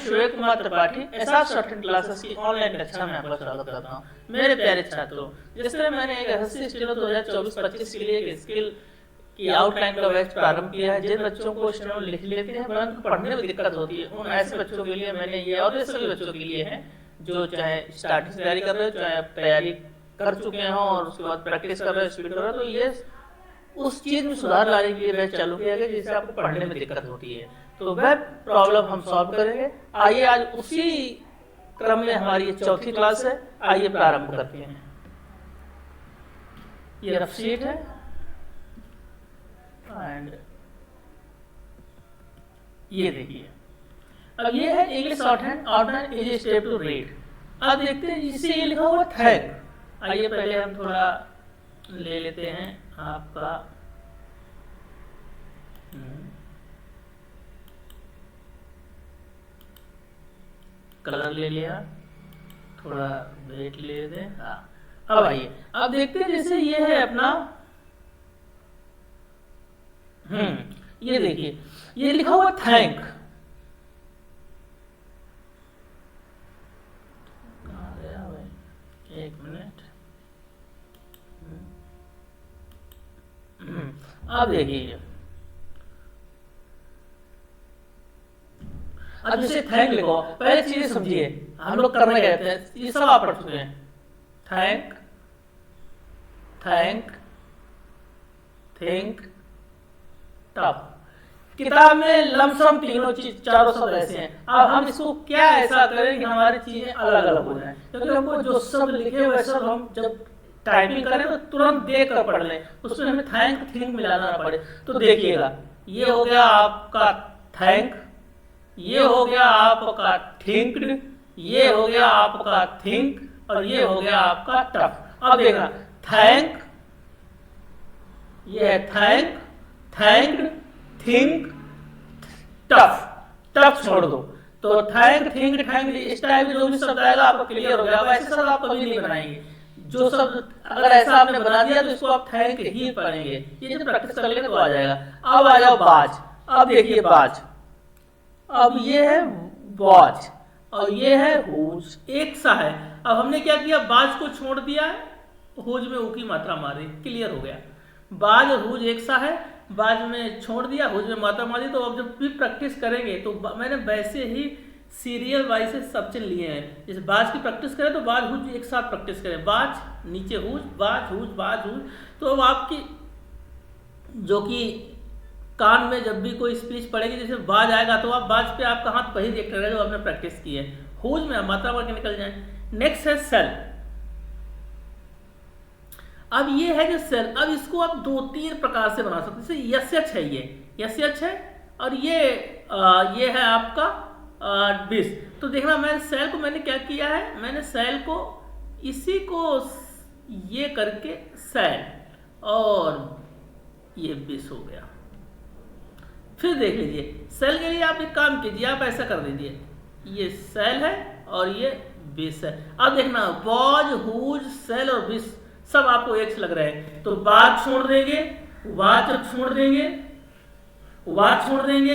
Shoaib Kumar Tripathi SR shorthand classes की online कक्षा में आपका स्वागत करता हूँ। मेरे प्यारे छात्रों, जिस तरह मैंने एक एसएससी स्टेनो 2024-25 के लिए एक स्किल की आउटलाइन का बैच प्रारंभ किया है, जिन बच्चों को स्टेनो लिख लेते हैं परंतु पढ़ने में दिक्कत होती है, उन ऐसे बच्चों के लिए मैंने ये और सभी बच्चों के लिए है जो चाहे स्टार्टिंग से तैयारी कर रहे हो, चाहे आप तैयारी कर चुके हो और उसके बाद प्रैक्टिस कर रहे हो, स्पीड कर रहे हो, तो ये उस चीज में सुधार लाने के लिए बैच चालू किया गया जिससे आपको पढ़ने में दिक्कत होती है। तो वह प्रॉब्लम हम सॉल्व करेंगे। आइए आज उसी क्रम में हमारी चौथी क्लास है, आइए प्रारंभ करते हैं। ये रफ शीट है एंड ये देखिए, अब ये है English shorthand outline easy step to read. अब देखते हैं इसे ये लिखा हुआ थैंक। आइए पहले हम थोड़ा ले लेते हैं आपका कलर ले लिया, थोड़ा वेट ले लेते हैं। हाँ, अब आइए अब देखते हैं जैसे ये है अपना ये देखिए ये लिखा हुआ थैंक। कहाँ गया भाई, एक मिनट। अब देखिए, अब जैसे थैंक लिखो, पहले चीजें समझिए हम लोग करने कहते हैं, ये सब आप पढ़ चुके हैं। Thank, thank, think, tough. किताब में लमसम तीनों चीज चारों शब्द ऐसे हैं। अब हम इसको क्या ऐसा करें कि हमारी चीजें अलग अलग हो जाए, क्योंकि हमको जो शब्द लिखे हुए सब हम जब टाइपिंग करें तो तुरंत देख कर पढ़ लें, उसमें हमें थैंक थिंक मिलाना ना पड़े। तो देखिएगा, ये हो गया आपका थैंक, ये हो गया आपका थिंक्ड, ये हो गया आपका थिंक और ये हो गया आपका टफ। अब देखना, थैंक, ये है thank, thanked, think, tough. Tough छोड़ दो, तो थैंक थिंक थैंक इस टाइप के जो भी शब्द आएगा आपको क्लियर हो गया। अब ऐसे शब्द आप कभी नहीं बनाएंगे। जो शब्द अगर ऐसा आपने बना दिया तो इसको आप थैंक ही पढ़ेंगे। ये जब प्रैक्टिस कर लेंगे तो आ जाएगा। अब आ जाओ बाज। अब देखिए बाज, अब ये है वॉच और ये है हुज, एक सा है। अब हमने क्या किया, बाज को छोड़ दिया है, हुज में ऊ की मात्रा मारी, क्लियर हो गया। बाज और हुज एक सा है, बाज में छोड़ दिया, हुज में मात्रा मारी। तो अब जब भी प्रैक्टिस करेंगे तो मैंने वैसे ही सीरियल वाइज से सब चीज लिए हैं। जैसे बाज की प्रैक्टिस करें तो बाज हुज एक साथ प्रैक्टिस करें, बाज नीचे हुज, बाज हुज, बाज हुज। तो अब आपकी जो कि कान में जब भी कोई स्पीच पड़ेगी, जैसे बाज आएगा तो आप बाज पे आपका हाथ वही देखते रहे जो आपने प्रैक्टिस की है। हुज में मात्रा बढ़ के निकल जाए। नेक्स्ट है सेल। अब ये है जो सेल, अब इसको आप दो तीन प्रकार से बना सकते हैं। जैसे यस यच है, ये यस यच है और ये है आपका 20। तो देखना, मैं सेल को मैंने क्या किया है, मैंने सेल को इसी को ये करके सेल और ये 20 हो गया। फिर देख लीजिए, सेल के लिए आप एक काम कीजिए, आप ऐसा कर दीजिए, ये सेल है और ये 20 है। अब देखना, वॉज हुज सेल और 20 सब आपको एक से लग रहे हैं। तो बाज छोड़ देंगे, वाज छोड़ देंगे, वाज छोड़ देंगे,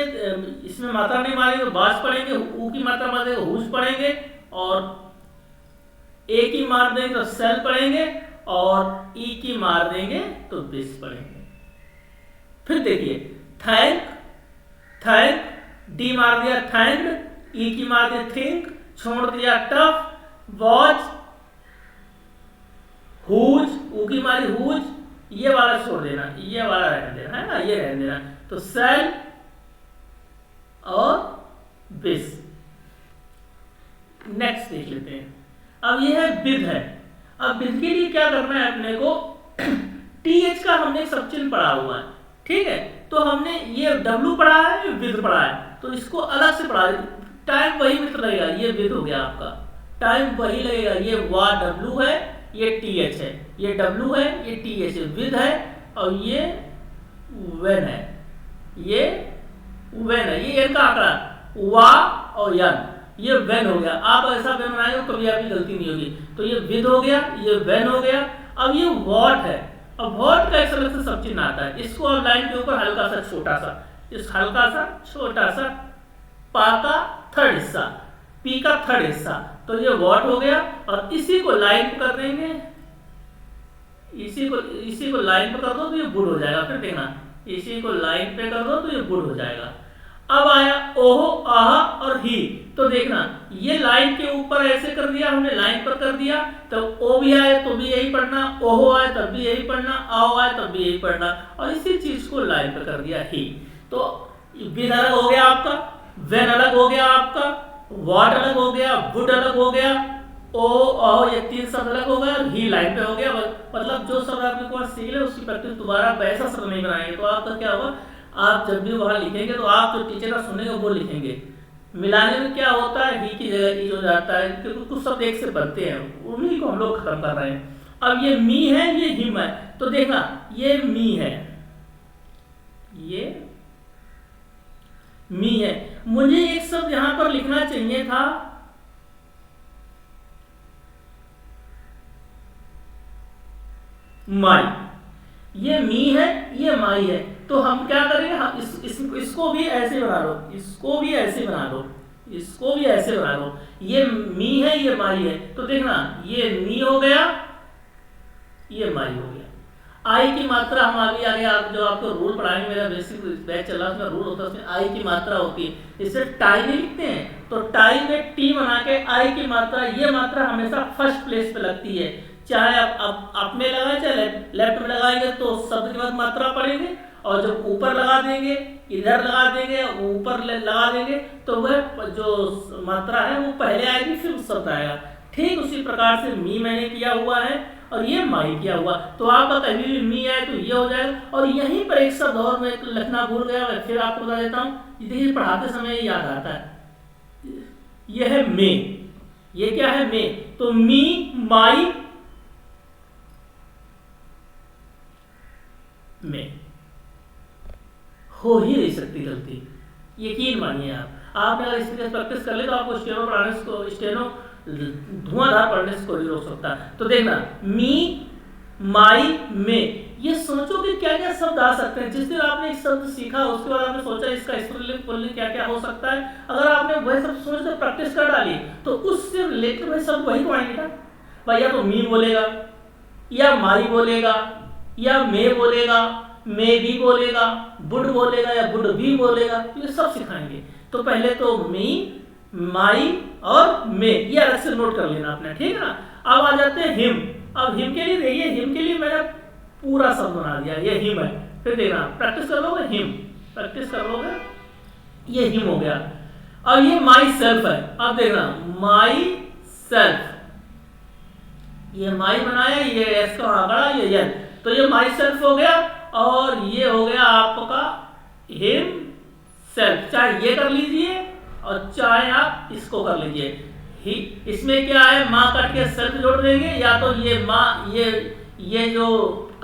इसमें मात्रा नहीं मारेंगे तो बाज पढ़ेंगे, ऊ की मात्रा मार देंगे हुज पढ़ेंगे और ए की मार देंगे तो सेल पढ़ेंगे और ई की मार देंगे तो 20 पढ़ेंगे। फिर देखिए, थैंक, थैंक, डी मार दिया थैंक्ड, ई की मार दिया थिंक, छोड़ दिया टफ, वॉच, हुज, ऊ की मारी हुज, ये वाला छोड़ देना, ये वाला रहने देना है ना, ये रहने देना। तो सेल और 20। नेक्स्ट देख लेते हैं। अब ये है विद है। अब विद के लिए क्या करना है अपने को, टीएच का हमने सब चिन्ह पढ़ा हुआ है, ठीक है। तो हमने ये डब्ल्यू पढ़ा है, विद पढ़ा है, तो इसको अलग से पढ़ा है। टाइम वही मित्र लगेगा, ये विद हो गया आपका, टाइम वही लगेगा। ये वा डब्ल्यू है, ये टीएच है, ये डब्ल्यू है, ये टीएच है, विद है और ये वेन है, ये वेन है, ये एन का आंकड़ा वा और यन, ये वेन हो गया। आप ऐसा वेन बनाएंगे तो कभी आपकी गलती नहीं होगी। तो ये विद हो गया, ये वेन हो गया। अब ये वॉट है। अब वॉट का इस तरह से सब चिन्ह आता है। इसको आप लाइन के ऊपर हल्का सा छोटा सा, इस हल्का सा छोटा सा पाका थर्ड हिस्सा, पी का थर्ड हिस्सा, तो ये वॉट हो गया। और इसी को लाइन पे कर देंगे, इसी को लाइन पे कर दो तो ये वुड हो जाएगा। फिर देखना, इसी को लाइन पे कर दो तो ये वुड हो जाएगा। अब आया ओहो, आहा और ही, तो देखना ये लाइन के ऊपर ऐसे कर दिया हमने, लाइन पर कर दिया, तो ओ भी आए तो भी यही पढ़ना, ओहो आए तब भी यही पढ़ना, आओ आए तब भी यही पढ़ना, और इसी चीज को लाइन पर कर दिया ही। तो विद अलग हो गया आपका, व्हेन अलग हो गया आपका, व्हाट अलग हो गया, वुड अलग हो गया, ओ आओ ये तीन शब्द अलग हो गया, और ही लाइन पे हो गया। मतलब जो शब्द आपने को सीख लिया उसकी प्रैक्टिस दोबारा वैसा शब्द नहीं बनाएंगे, तो आपका क्या होगा, आप जब भी वहां लिखेंगे तो आप जो टीचर का सुनेंगे वो लिखेंगे। मिलाने में क्या होता है, ही की जगह ई हो जाता है, क्योंकि कुछ शब्द एक से बनते हैं, उन्हीं को हम लोग खत्म कर रहे हैं। अब ये मी है, ये हिम है, तो देखना ये मी है, ये मी है। मुझे एक शब्द यहां पर लिखना चाहिए था, माई। ये मी है, ये माई है, तो हम क्या करेंगे, हम इसको भी ऐसे बना लो, इसको भी ऐसे बना लो, इसको भी ऐसे बना लो। ये मी है, ये माई है, तो देखना ये मी हो गया, ये माई हो गया। आई की मात्रा हम आगे आप जो आपको रूल पढ़ाएंगे, मेरा बेसिक बैच चल रहा है उसमें रूल होता है, उसमें आई की मात्रा होती है। इसे टाई नहीं लिखते हैं, तो टाई में टी बना के आई की मात्रा, ये मात्रा हमेशा फर्स्ट प्लेस पे लगती है। चाहे आप अप में लगाए चाहे लेफ्ट में लगाएंगे तो शब्द के बाद मात्रा पढ़ेंगे, और जब ऊपर लगा देंगे, इधर लगा देंगे, ऊपर लगा देंगे, तो वह जो मात्रा है वो पहले आएगी, फिर शब्द आएगा। ठीक उसी प्रकार से मी मैंने किया हुआ है और ये माई किया हुआ, तो आपका कभी भी मी आए तो ये हो जाएगा। और यहीं पर एक शब्द और मैं लिखना भूल गया, मैं फिर आपको बता देता हूँ, देखिए पढ़ाते समय याद आता है, यह है मे, ये क्या है मे, तो मी माई में हो ही नहीं सकती गलती, यकीन मानिए आपने अगर इस तरह प्रैक्टिस कर ले तो आपको स्टेनो पढ़ाने को, स्टेनो धुआंधार पढ़ने से कोई रोक सकता है। तो देखना मी माई में, ये सोचो कि क्या क्या शब्द आ सकते हैं। जिस दिन आपने एक शब्द सीखा उसके बाद आपने सोचा इसका स्त्रीलिंग पुल्लिंग क्या क्या हो सकता है, अगर आपने वह सब सोच कर प्रैक्टिस कर डाली तो उससे रिलेटेड वह शब्द वही तो आएंगे ना भाई, या तो मी बोलेगा, या माई बोलेगा, या मे बोलेगा, मे भी बोलेगा, बुड बोलेगा, या बुड भी बोलेगा, ये सब सिखाएंगे। तो पहले तो मी माई और मे, ये अलग से नोट कर लेना आपने, ठीक है ना। अब आ जाते हैं हिम। अब हिम के लिए देखिए, हिम के लिए मैंने पूरा शब्द बना दिया, ये हिम है। फिर देखना प्रैक्टिस कर लोगे, हिम प्रैक्टिस कर लोगे, ये हिम हो गया। अब ये माई सेल्फ है, अब देखना माई सेल्फ, ये माई बनाया, ये एस का आंकड़ा, ये एन, तो ये माई सेल्फ हो गया। और ये हो गया आपका हिम सेल्फ, चाहे ये कर लीजिए और चाहे आप इसको कर लीजिए। इसमें क्या है, माँ कट के सेल्फ जोड़ देंगे, या तो ये माँ, ये जो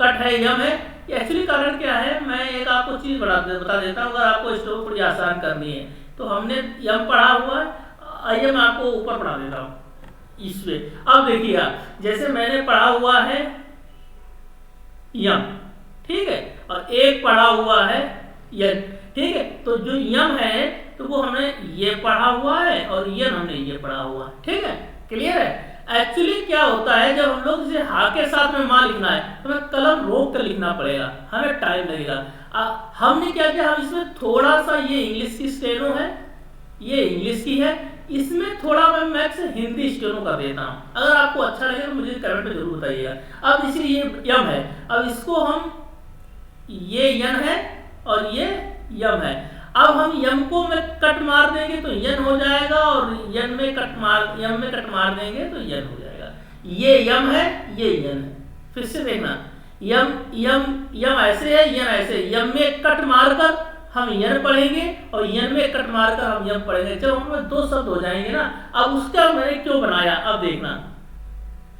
कट है यम है। एक्चुअली कारण क्या है, मैं एक आपको चीज बता देता हूँ, अगर आपको स्टोरी थोड़ी आसान करनी है तो हमने यम पढ़ा हुआ है, आइए मैं आपको ऊपर पढ़ा देता हूँ इसमें। अब देखिए आप, जैसे मैंने पढ़ा हुआ है यम, ठीक है, और एक पढ़ा हुआ है यन, ठीक है, तो जो यम है तो वो हमने ये पढ़ा हुआ है और यन हमने ये पढ़ा हुआ है, ठीक है, क्लियर है। एक्चुअली क्या होता है, जब हम लोग जैसे हा के साथ में माँ लिखना है तो हमें कलम रोक कर लिखना पड़ेगा, हमें टाइम लगेगा। हमने क्या किया, हम इसमें थोड़ा सा, ये इंग्लिश की स्टेनो है, ये इंग्लिश की है, इसमें थोड़ा मैं मैक्स हिंदी स्टेनो कर देता हूँ। अगर आपको अच्छा लगे तो मुझे कमेंट में जरूर बताइएगा। अब इसी ये यम है, अब इसको हम, ये यन है और ये यम है, अब हम यम को में कट मार देंगे तो यन हो जाएगा, और यम में कट मार देंगे तो यन हो जाएगा। ये यम है, ये यन है। फिर से देखना, यम ऐसे है, यन ऐसे, यम में कट मारकर हम यन पढ़ेंगे और यन में कट मारकर हम यम पढ़ेंगे। जब हमें दो शब्द हो जाएंगे ना, अब उसका मैंने क्यों बनाया, अब देखना।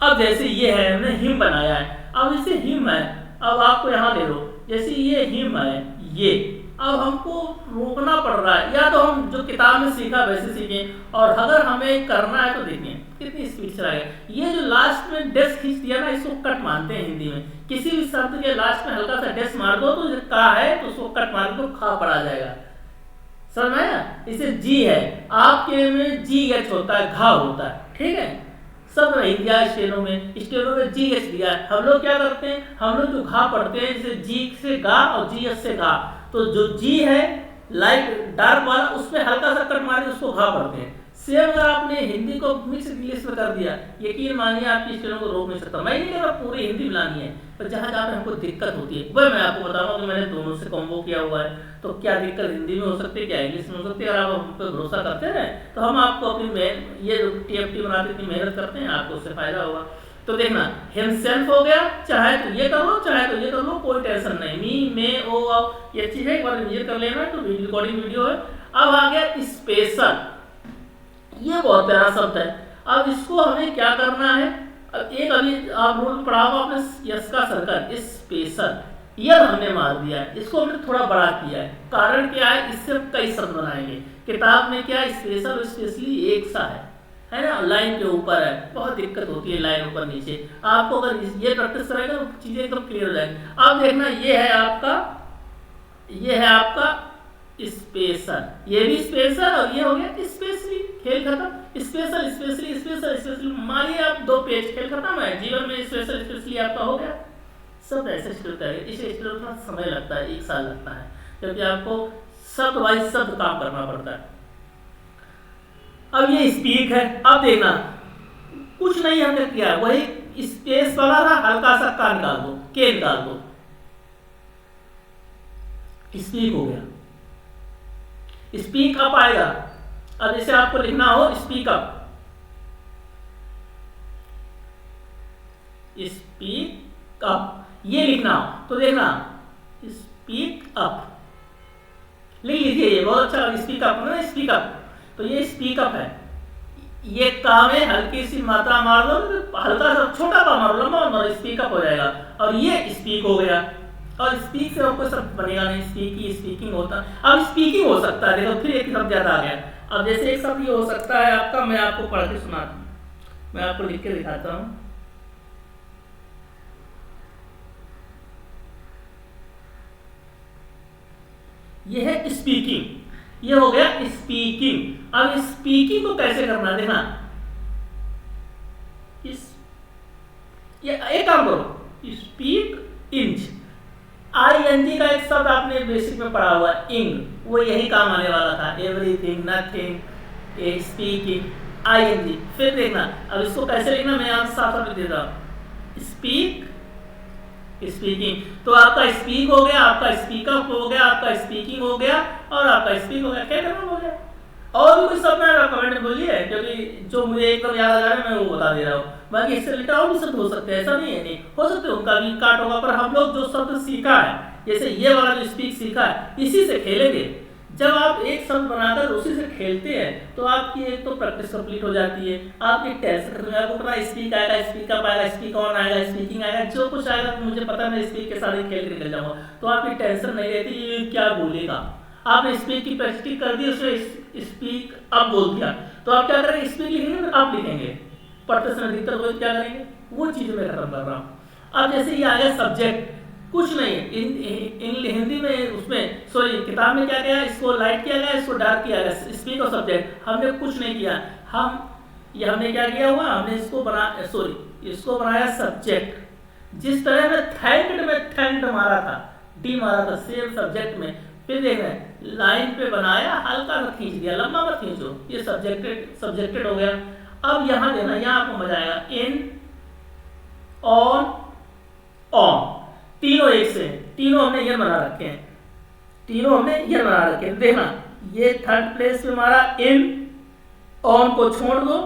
अब जैसे ये है, हमने हिम बनाया है, अब इसे हिम है, अब आपको यहाँ ले लो, जैसे ये हिम है, ये अब हमको रोकना पड़ रहा है, या तो हम जो किताब में सीखा वैसे सीखें, और अगर हमें करना है तो देखिए कितनी स्पीड चलाएगा। ये जो लास्ट में डेस खींच दिया ना, इसको कट मानते हैं हिंदी में। किसी भी शब्द के लास्ट में हल्का सा डेस मार दो तो का है तो उसको कट मार दो, खा पड़ा जाएगा, समझ में आया? इसे जी है, आपके में जी एच होता है, घा होता है, ठीक है। सब नहीं दिया है स्टेनो में जी एच दिया है। हम लोग क्या करते हैं, हम लोग जो घा पढ़ते हैं जैसे जी से गा और जी एच से घा, तो जो जी है लाइट डार्क वाला उसमें हल्का सा कट मारे उसको घा पढ़ते हैं। सेम अगर आपने हिंदी को मिक्स इंग्लिश में कर दिया, यकीन मानिए आपकी स्टेनो को रोक नहीं सकता। मैं नहीं कह रहा पूरी हिंदी मिलानी है, पर जहाँ जहाँ पे हमको दिक्कत होती है वह मैं आपको बताऊंगा कि मैंने दोनों से कॉम्बो किया हुआ है। तो क्या दिक्कत हिंदी में हो सकती है, क्या इंग्लिश में हो सकती है। अगर आप हम पे भरोसा करते हैं तो हम आपको अपनी ये जो TFT बनाते इतनी मेहनत करते हैं, आपको उससे फायदा होगा। तो देखना हिमसेल्फ हो गया, चाहे तो ये कर लो चाहे तो ये कर लो, कोई टेंशन नहीं। मी मे ओ अब ये चीज है, एक बार रिवीजन कर लेना। तो रिकॉर्डिंग वीडियो है। अब आ गया स्पेशल, ये बहुत प्यारा शब्द है। अब इसको हमें क्या करना है, अब एक अभी आप रूल पढ़ा हुआ आपने यस का सर्कल, स्पेशल यह हमने मार दिया है, इसको हमने थोड़ा बड़ा किया है। कारण क्या है, इससे हम कई शब्द बनाएंगे। किताब में क्या स्पेशल और स्पेशली एक सा है ना, लाइन के ऊपर है, बहुत दिक्कत होती है लाइन ऊपर नीचे। आपको अगर ये प्रैक्टिस करेगा तो चीजें एकदम क्लियर हो जाएंगी। अब देखना ये है आपका स्पेशल, ये भी स्पेशल और ये हो गया स्पेशली, खेल खत्म। स्पेशल स्पेशली स्पेशल स्पेशली, मानिए आप 2 पेज, खेल खत्म है। जीवन में स्पेशल स्पेशली आपका हो गया। सब ऐसे स्टोर करेंगे, इसे स्टोर में समय लगता है, 1 साल लगता है, क्योंकि आपको शब्द वाइज शब्द काम करना पड़ता है। अब ये स्पीक है, अब देखना कुछ नहीं हमने किया, वही स्पेस वाला था, हल्का सा का निकाल दो, के निकाल दो, स्पीक हो गया। स्पीक अप आएगा। अब जैसे आपको लिखना हो स्पीक अप, स्पीक अप ये लिखना हो तो देखना स्पीक अप लिख लीजिए, ये बहुत अच्छा। स्पीक अप ना, स्पीक अप, तो ये स्पीक अप है। ये काम है, हल्की सी मात्रा मार दो, हल्का सा छोटा का मारो, लंबा मारो, स्पीक अप हो जाएगा। और ये स्पीक हो गया। और स्पीक से आपको शब्द बनेगा नहीं, स्पीकी स्पीकिंग होता। अब स्पीकिंग हो सकता है, देखो फिर एक शब्द ज्यादा आ गया। अब जैसे एक शब्द ये हो सकता है आपका, मैं आपको पढ़ के सुनाता हूँ, मैं आपको लिख के दिखाता हूँ। ये है स्पीकिंग, ये हो गया स्पीकिंग। अब स्पीकिंग को कैसे करना है देखना, ये एक काम करो, स्पीक इंच, ING का एक शब्द आपने बेसिक में पढ़ा हुआ है, इंग, वो यही काम आने वाला था। Everything, nothing, speaking, ING। फिर देखना अब इसको कैसे लिखना, मैं यहाँ साफ साफ लिख देता हूँ, स्पीक स्पीकिंग। तो आपका स्पीक हो गया, आपका स्पीकअप हो गया, आपका स्पीकिंग हो गया और आपका स्पीक हो गया। क्या करना हो गया। और भी कुछ शब्द है कमेंट में बोलिए, क्योंकि जो मुझे एकदम याद आ जा रहा है मैं वो बता दे रहा हूँ। बाकी इससे रिलेटेड और भी शब्द हो सकते हैं, ऐसा नहीं है, नहीं हो सकते उनका भी काट होगा। पर हम लोग जो शब्द सीखा है, जैसे ये वाला जो स्पीक सीखा है, इसी से खेलेंगे। जब आप एक शब्द बनाकर उसी से खेलते हैं तो आपकी एक तो प्रैक्टिस कंप्लीट हो जाती है, आपकी टेंशन खत्म हो जाएगा। पूरा स्पीक आएगा, स्पीकअप आएगा, स्पीक ऑन आएगा, स्पीकिंग आएगा, जो कुछ आएगा तो मुझे पता है मैं स्पीक के साथ ही खेल के निकल जाऊंगा। तो आपकी टेंशन नहीं रहती ये क्या बोलेगा। आपने स्पीक की प्रैक्टिस कर दी, उसमें स्पीक अप बोल दिया, तो आप क्या करेंगे, स्पीक लिखेंगे फिर आप लिखेंगे। पढ़ते समय अधिकतर लोग क्या करेंगे, वो चीज़ मैं खत्म कर रहा हूँ। अब जैसे ये आ गया सब्जेक्ट, कुछ नहीं हिंदी में उसमें सॉरी किताब में क्या किया, इसको लाइट किया गया, इसको डार्क किया गया, स्पीक और सब्जेक्ट। हमने कुछ नहीं किया, हमने क्या किया हुआ, हमने इसको बनाया सब्जेक्ट। जिस तरह में थैंक्ड मारा था, डी मारा था, सेम सब्जेक्ट में। फिर देख रहे हैं लाइन पे बनाया, हल्का सा खींच दिया, लंबा मत खींचो, ये सब्जेक्टेड हो गया। अब यहाँ देना, यहाँ आपको मजा आएगा, इन, ऑन, तीनों एक से, तीनों हमने ये बना रखे हैं, देखना ये थर्ड प्लेस पे हमारा इन, ऑन को छोड़ दो,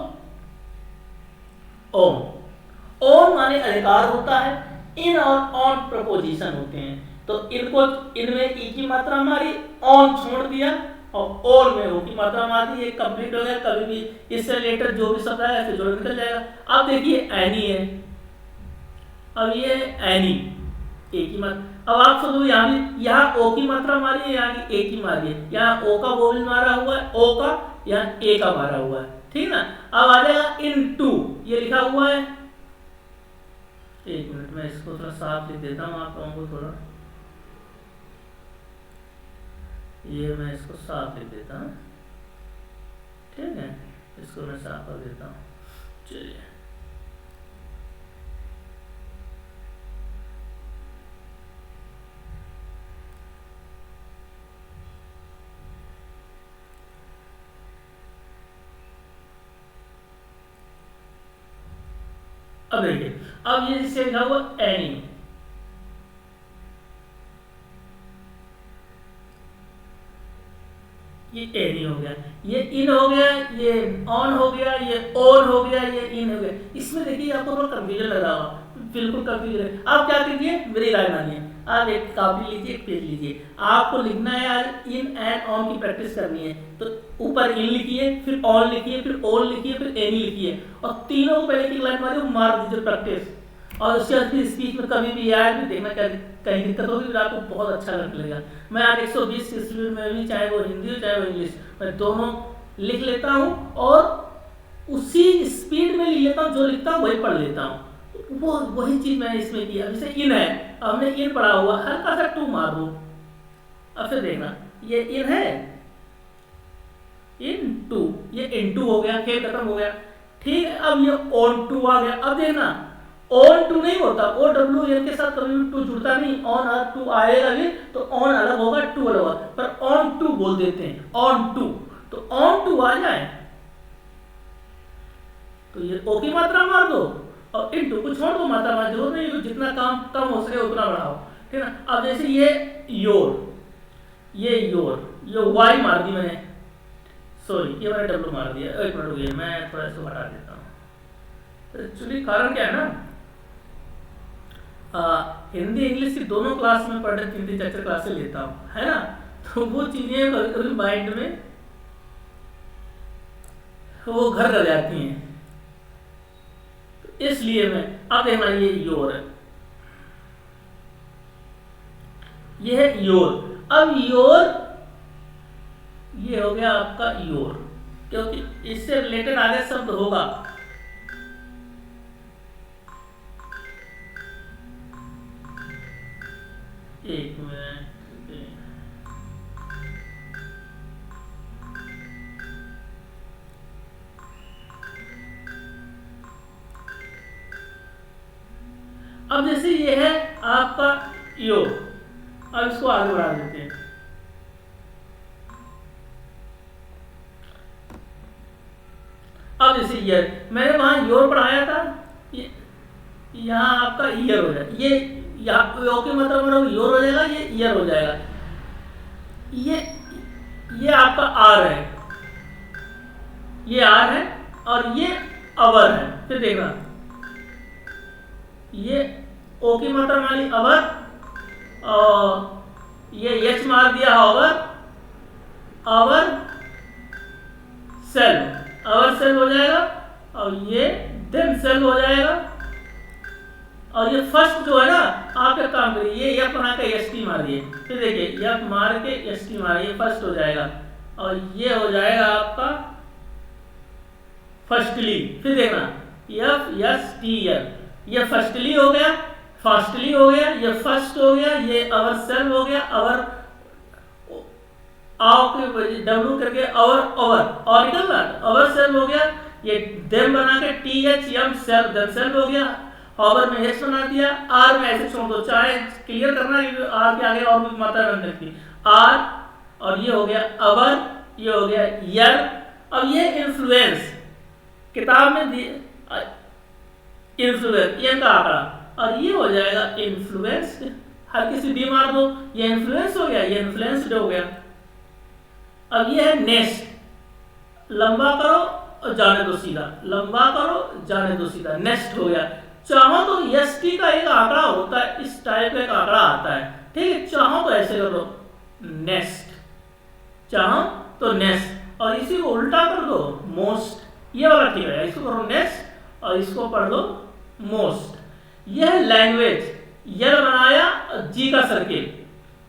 ऑन माने अधिकार होता है, इन और ऑन प्रपोजिशन होते हैं। तो इनको, इनमें ई की मात्रा हमारी, ऑन छोड़ दिया और ऑल में ओ की मात्रा मार दी, ये कंप्लीट हो गया। कभी भी इससे रिलेटेड जो भी शब्द आएगा इससे जोड़ निकल जाएगा। अब देखिए एनी है, अब ये एनी ए की मात्रा। अब आप सोचो यहाँ ओ की मात्रा मारी है, यहाँ की ए की मारी है, यहाँ ओ का वोवेल मारा हुआ है, ओ का, यहाँ ए का मारा हुआ है, ठीक ना। अब आ जाएगा इन टू, ये लिखा हुआ है, एक मिनट मैं इसको थोड़ा साफ लिख देता हूँ आप लोगों को थोड़ा। ये मैं इसको साफ लिख देता हूँ, ठीक है, इसको मैं साफ कर देता हूँ। चलिए अब देखिए, अब ये जिससे लिखा हुआ एनी, ये एनी हो गया, ये इन हो गया, ये ऑन हो गया, ये ऑन हो गया, ये इन हो गया। इसमें देखिए आपको थोड़ा कंफ्यूजन लग रहा होगा, बिल्कुल कंफ्यूजन है। आप क्या कीजिए, मेरी राय मानिए, आप एक कॉपी लीजिए, एक पेज लीजिए, आपको लिखना है आज इन एंड ऑन की प्रैक्टिस करनी है। तो ऊपर इन लिखिए, फिर ऑन लिखिए, फिर ऑन लिखिए, फिर एनी लिखिए, और तीनों को पहले की लाइन मारिए, मार दीजिए प्रैक्टिस। और उसके बाद फिर स्पीच में कभी भी आए भी देखना, कहीं दिक्कत होगी फिर आपको बहुत अच्छा लगेगा। मैं आज 120 की स्पीड में भी, चाहे वो हिंदी हो चाहे वो इंग्लिश, मैं दोनों लिख लेता हूँ और उसी स्पीड में लिख लेता हूँ, जो लिखता हूँ वही पढ़ लेता हूँ। वो वही चीज मैंने इसमें किया। जैसे इन है, हमने इन पढ़ा हुआ, हल्का सा टू मार दो, अब फिर देखना ये इन है, इन टू, ये इन टू हो गया, खेल खत्म हो गया, ठीक है। अब ये ऑन टू आ गया, अब देखना ऑन टू नहीं होता, ओ डब्ल्यू एन के साथ कभी भी टू जुड़ता नहीं, ऑन और टू आएगा भी तो ऑन अलग होगा, टू अलग होगा, पर ऑन टू बोल देते हैं, ऑन टू। तो ऑन टू आ जाए तो ये ओ की मात्रा मार दो, और इन टू को छोड़ दो, मात्रा मार जरूरत नहीं है, जितना काम कम हो सके उतना बढ़ाओ, ठीक है ना। अब जैसे ये योर, ये योर, ये वाई मार दी मैंने, सॉरी ये मैंने डब्ल्यू मार दिया, एक मिनट रुकिए मैं थोड़ा सा हटा देता हूँ। एक्चुअली कारण क्या है ना, हिंदी इंग्लिश की दोनों क्लास में पढ़ रहे, 3-4 क्लासेस लेता हूँ, है ना, तो वो चीजें कभी कभी माइंड में वो घर कर जाती हैं, तो इसलिए मैं, अब देखना ये योर है, ये है योर। अब योर ये हो गया आपका योर, क्योंकि इससे रिलेटेड आगे शब्द होगा। एक मिनट, अब जैसे ये है आपका योग, अब इसको आगे बढ़ा देते हैं। अब जैसे ईयर, मैंने वहां योर पढ़ाया था, यहाँ आपका ईयर हो जाएगा, ये यो के मतलब योर हो जाएगा, ये ईयर हो जाएगा। ये आपका आर है, ये आर है, और ये अवर है। फिर देखना ये ओ की मात्रा मारी अवर, और ये एच मार दिया अवर, अवर सेल, अवर सेल हो जाएगा, और ये देम सेल हो जाएगा। और ये फर्स्ट जो है ना, आप एक काम करिए, ये एफ बना के एस टी मारिए, फिर देखिए एफ मार के एस टी मारिए, फर्स्ट हो जाएगा, और ये हो जाएगा आपका फर्स्टली। फिर देखना एफ एस टी एल, ये फर्स्टली हो गया, फास्टली हो गया, ये फर्स्ट हो गया, ये अवर सेल हो गया, अवर आओ के डब्ल्यू करके अवर ओवर, और निकल रहा अवर सेल हो गया, ये देम बना के टी एच एम सेल, देम सेल हो गया, ओवर में एच बना दिया, आर में ऐसे छोड़ दो, चाहे क्लियर करना है आर के आगे और भी मात्रा बन सकती आर, और ये हो गया अवर, ये हो गया यर। अब ये इन्फ्लुएंस किताब में दिए इन्फ्लुएंस, ये का आंकड़ा, और ये हो जाएगा इन्फ्लुएंस्ड, हर किसी डी मार दो, ये इन्फ्लुएंस हो गया, ये इन्फ्लुएंस्ड हो गया। अब ये है नेक्स्ट, लंबा करो और जाने दो सीधा, लंबा करो जाने दो सीधा, नेक्स्ट हो गया। चाहो तो एस टी का एक आंकड़ा होता है, इस टाइप का एक आंकड़ा आता है, ठीक है, चाहो तो ऐसे कर दो नेक्स्ट, चाहो तो नेक्स्ट, और इसी को उल्टा कर दो मोस्ट, ये वाला ठीक है, इसको करो नेक्स्ट और इसको पढ़ दो मोस्ट। यह है लैंग्वेज, यह बनाया जी का सर्किल,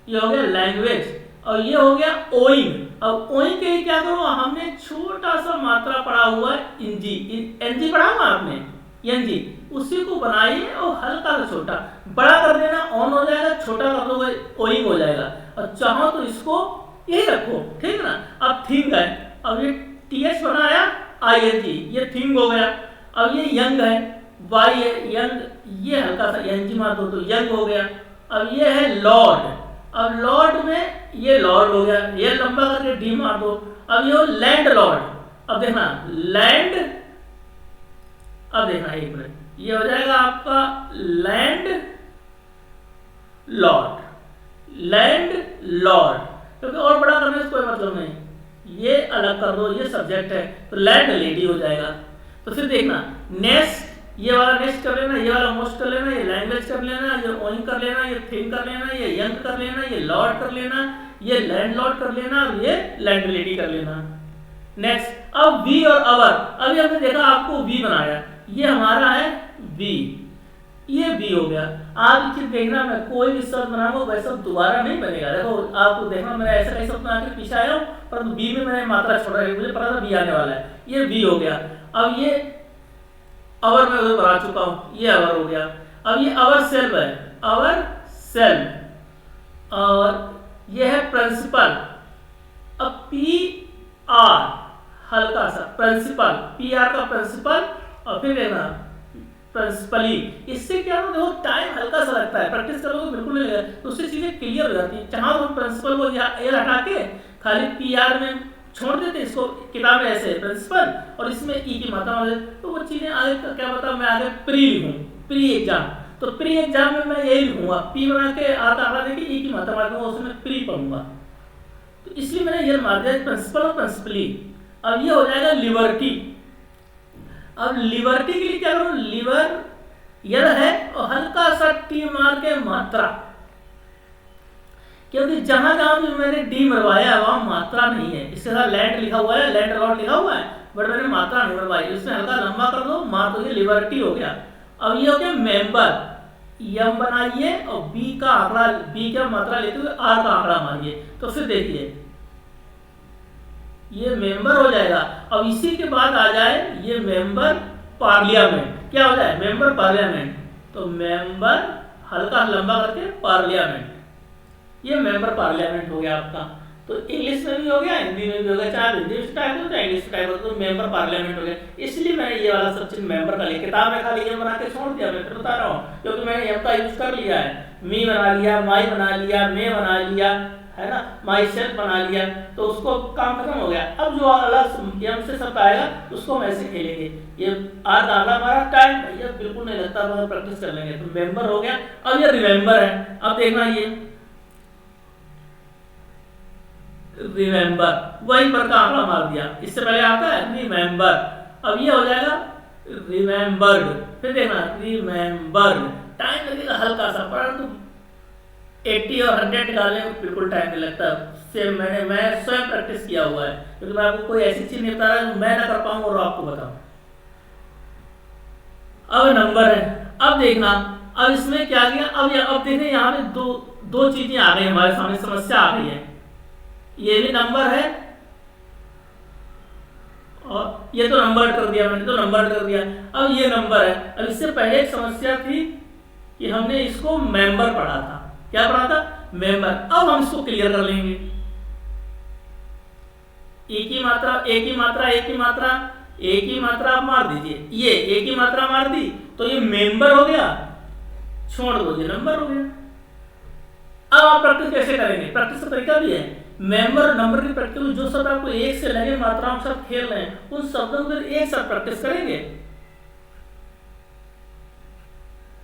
ये हो गया लैंग्वेज, और ये हो गया ओइंग। अब ओइंग के क्या करो, हमने छोटा सा मात्रा पढ़ा हुआ है एनजी, एनजी पढ़ा हुआ आपने, एनजी, उसी को बनाइए और हल्का सा छोटा, बड़ा कर देना ऑन हो जाएगा, छोटा कर दोगे ओइंग हो जाएगा। और चाहो तो इसको यही रखो, ठीक है ना। अब थिंग है, अब ये टीएच बनाया आईएनजी, ये थिंग हो गया। अब ये यंग है, वाई है यंग, ये हल्का सा एनजी मार दो तो यंग हो गया। अब ये है लॉर्ड, अब लॉर्ड में ये लॉर्ड हो गया, ये लंबा करके डी मार दो। अब ये लैंड लॉर्ड, अब देखना लैंड, अब देखना एक मिनट, ये हो जाएगा आपका लैंड लॉर्ड, लैंड लॉर्ड, क्योंकि और बड़ा करने से कोई मतलब नहीं, ये अलग कर दो, ये सब्जेक्ट है तो लैंड लेडी हो जाएगा। तो फिर देखना नेक्स्ट, ये वाला नेक्स्ट कर लेना, ये वाला मोस्ट कर लेना, ये लैंग्वेज कर लेना, ये ओइंग कर लेना, ये थिंग कर लेना, ये यंग कर लेना, ये लॉर्ड कर लेना, ये लैंड लॉर्ड कर लेना और ये लैंड लेडी कर लेना। नेक्स्ट, अब वी और अवर, अभी हमने देखा आपको वी बनाया, ये हमारा है वी, ये वी हो गया। आप ये चीज देखना, मैं कोई भी शब्द बनाऊंगा वैसा दोबारा नहीं बनेगा। देखो आपको देखना, मैंने ऐसा कई शब्द बना के पीछे आया हूँ, परंतु वी में मैंने मात्रा छोड़ा है, मुझे पता था वी आने वाला है, ये वी हो गया। अब ये अवर में बना चुका हूँ, ये अवर हो गया। अब ये अवर सेल्फ है, अवर सेल्फ, और ये है प्रिंसिपल। अब पी आर हल्का सा प्रिंसिपल, पी आर का प्रिंसिपल, और फिर लेना प्रिंसिपली। इससे क्या होता है, देखो टाइम हल्का सा लगता है, प्रैक्टिस करोगे तो बिल्कुल नहीं लगेगा, तो उससे चीजें क्लियर हो जाती है। चाहो तो प्रिंसिपल को ये हटा के खाली पी आर में छोड़ देते, इसको किताब में ऐसे प्रिंसिपल और इसमें ई की मात्रा हो जाए, तो वो चीजें आगे क्या बताऊं, मैं आगे प्री लिखूं, प्री एग्जाम, तो प्री एग्जाम में मैं यही लिखूंगा, पी बना के आधा देके ई की मात्रा मार दूंगा, उसमें प्री पढ़ूंगा, तो इसलिए मैंने ये मार दिया प्रिंसिपल और प्रिंसिपली। अब ये हो जाएगा लिबर्टी। अब लिबर्टी के लिए क्या करूं, लिबर यह है और हल्का सा टी मार के मात्रा, क्योंकि जहां जहां भी मैंने डी मरवाया है वहां मात्रा नहीं है, इसके साथ लैंड लिखा हुआ है, लैंड लॉर्ड लिखा हुआ है, बट मैंने मात्रा नहीं मरवाई, इसमें हल्का लंबा कर दो, मार दो, ये लिबर्टी हो गया। अब ये हो गया मेंबर, यम बनाइए और बी का आंकड़ा, बी का मात्रा लेते हुए आर का आंकड़ा मारिए, तो फिर देखिए ये मेंबर हो जाएगा। अब इसी के बाद आ जाए ये मेंबर पार्लियामेंट, क्या हो जाए मेंबर पार्लियामेंट, तो मेंबर हल्का लंबा करके पार्लियामेंट, ये मेंबर पार्लियामेंट हो गया आपका। तो इंग्लिश में भी हो गया, हिंदी में भी हो गया, चाहे हिंदी में टाइप हो चाहे इंग्लिश में टाइप हो, तो मेंबर पार्लियामेंट हो गया। इसलिए मैंने ये वाला सब चीज मेंबर का लिया, किताब में खाली ये बना के छोड़ दिया, मैं फिर बता रहा हूँ, क्योंकि मैंने एम का यूज कर लिया है, मी बना लिया, माई बना लिया, मे बना लिया, है ना, माई सेल्फ बना लिया, तो उसको काम खत्म हो गया। अब जो अलग एम से सब आएगा उसको हम ऐसे खेलेंगे। ये आज आधा हमारा टाइम भैया बिल्कुल नहीं लगता, अगर प्रैक्टिस कर लेंगे तो मेंबर हो गया। अब ये रिमेंबर है, अब देखना ये रिमेंबर, वही पर का आंकड़ा मार दिया, इससे पहले आता है रिमेंबर, अब ये हो जाएगा रिमेंबर्ड, फिर देखना रिमेंबर्ड, टाइम लगेगा हल्का सा, परंतु 80 और 100 निकालने में बिल्कुल टाइम नहीं लगता। सेम मैं स्वयं प्रैक्टिस किया हुआ है, क्योंकि मैं आपको कोई ऐसी चीज नहीं बता रहा मैं ना कर पाऊँ और आपको बताऊं। अब नंबर है, अब देखना, अब इसमें क्या किया, अब देखें यहाँ पे दो चीजें आ गई हमारे सामने, समस्या आ गई है। ये भी नंबर है और ये तो नंबर कर दिया मैंने, तो नंबर कर दिया। अब ये नंबर है। अब इससे पहले एक समस्या थी कि हमने इसको मेंबर पढ़ा था, क्या पढ़ा था, मेंबर। अब हम इसको क्लियर कर लेंगे। एक ही मात्रा, एक ही मात्रा, एक ही मात्रा, एक ही मात्रा आप मार दीजिए, ये एक ही मात्रा मार दी तो ये मेंबर हो गया, छोड़ दो ये नंबर हो गया। अब आप प्रैक्टिस कैसे करेंगे, प्रैक्टिस का तरीका भी है, मेंबर नंबर की प्रैक्टिस, जो शब्द आपको एक से लगे मात्राओं के साथ खेल रहे हैं उन शब्दों को एक साथ प्रैक्टिस करेंगे।